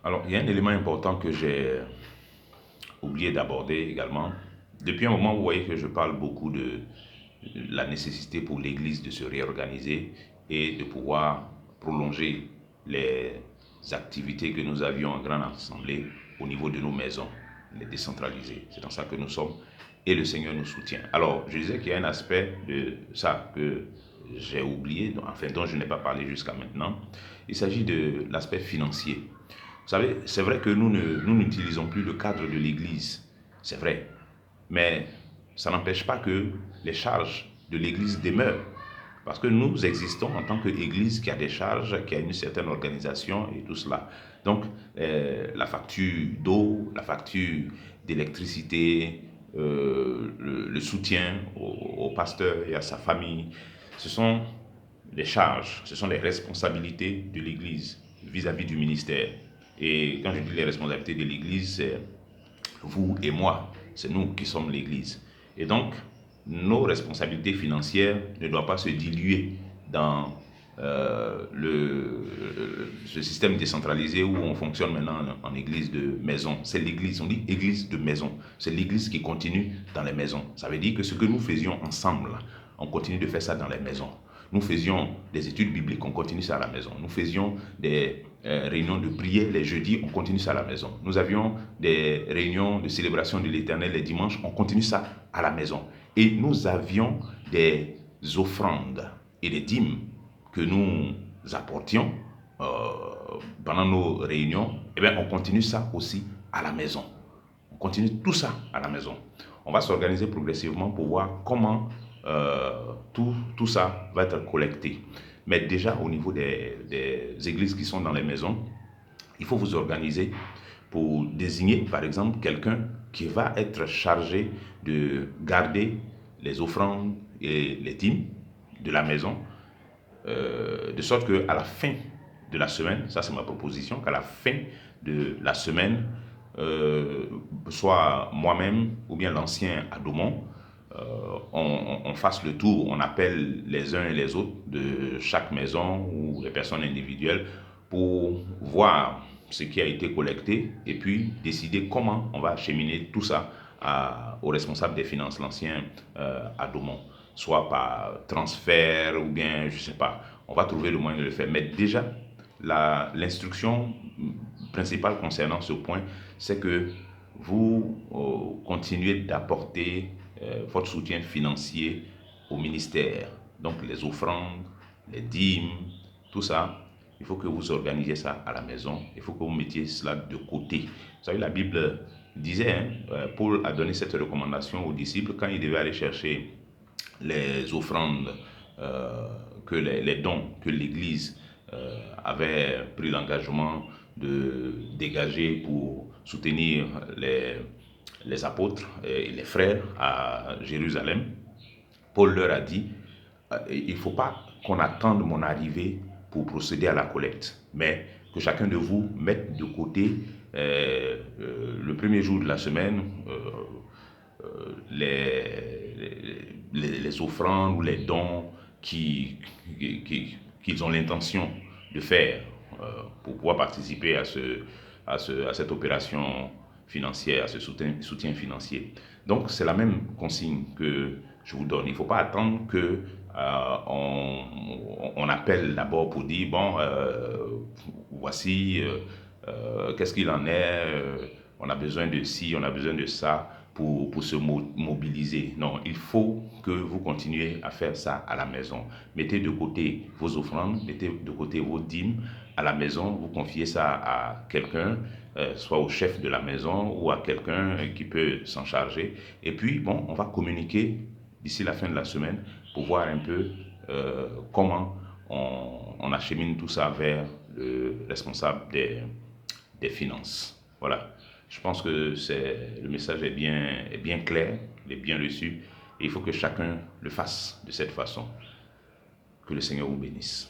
Alors, il y a un élément important que j'ai oublié d'aborder également. Depuis un moment, vous voyez que je parle beaucoup de la nécessité pour l'Église de se réorganiser et de pouvoir prolonger les activités que nous avions en grande assemblée au niveau de nos maisons, les décentraliser. C'est dans ça que nous sommes et le Seigneur nous soutient. Alors, je disais qu'il y a un aspect de ça que j'ai oublié, enfin dont je n'ai pas parlé jusqu'à maintenant. Il s'agit de l'aspect financier. Vous savez, c'est vrai que nous n'utilisons plus le cadre de l'Église, c'est vrai, mais ça n'empêche pas que les charges de l'Église demeurent. Parce que nous existons en tant qu'Église qui a des charges, qui a une certaine organisation et tout cela. Donc, la facture d'eau, la facture d'électricité, le soutien au pasteur et à sa famille, ce sont des charges, ce sont les responsabilités de l'Église vis-à-vis du ministère. Et quand je dis les responsabilités de l'Église, c'est vous et moi, c'est nous qui sommes l'Église. Et donc, nos responsabilités financières ne doivent pas se diluer dans ce système décentralisé où on fonctionne maintenant en église de maison. C'est l'église, on dit église de maison. C'est l'église qui continue dans les maisons. Ça veut dire que ce que nous faisions ensemble, on continue de faire ça dans les maisons. Nous faisions des études bibliques, on continue ça à la maison. Nous faisions des réunions de prière les jeudis, on continue ça à la maison. Nous avions des réunions de célébration de l'Éternel les dimanches, on continue ça à la maison. Et nous avions des offrandes et des dîmes que nous apportions pendant nos réunions. Eh bien, on continue ça aussi à la maison. On continue tout ça à la maison. On va s'organiser progressivement pour voir comment tout ça va être collecté. Mais déjà, au niveau des églises qui sont dans les maisons, il faut vous organiser pour désigner, par exemple, quelqu'un qui va être chargé de garder les offrandes et les dîmes de la maison, de sorte qu'à la fin de la semaine, ça c'est ma proposition, qu'à la fin de la semaine, soit moi-même ou bien l'ancien Adomon, on fasse le tour, on appelle les uns et les autres de chaque maison ou les personnes individuelles pour voir ce qui a été collecté et puis décider comment on va acheminer tout ça au responsable des finances, l'ancien Adomon, soit par transfert ou bien, je ne sais pas, on va trouver le moyen de le faire. Mais déjà, l'instruction principale concernant ce point, c'est que vous continuez d'apporter votre soutien financier au ministère. Donc les offrandes, les dîmes, tout ça, il faut que vous organisiez ça à la maison. Il faut que vous mettiez cela de côté. Vous savez, la Bible disait, hein, Paul a donné cette recommandation aux disciples quand il devait aller chercher les offrandes, les dons que l'Église avait pris l'engagement de dégager pour soutenir les apôtres et les frères à Jérusalem. Paul leur a dit, il ne faut pas qu'on attende mon arrivée pour procéder à la collecte, mais que chacun de vous mette de côté le premier jour de la semaine les offrandes ou les dons qu'ils ont l'intention de faire pour pouvoir participer à cette opération financière, à ce soutien financier. Donc, c'est la même consigne que je vous donne. Il ne faut pas attendre que on appelle d'abord pour dire, bon, voici, qu'est-ce qu'il en est, on a besoin de ci, on a besoin de ça pour se mobiliser. Non, il faut que vous continuez à faire ça à la maison. Mettez de côté vos offrandes, mettez de côté vos dîmes à la maison, vous confiez ça à quelqu'un, soit au chef de la maison ou à quelqu'un qui peut s'en charger. Et puis, bon, on va communiquer d'ici la fin de la semaine pour voir un peu comment on achemine tout ça vers le responsable des finances. Voilà. Je pense que le message est bien clair, il est bien reçu, et il faut que chacun le fasse de cette façon. Que le Seigneur vous bénisse.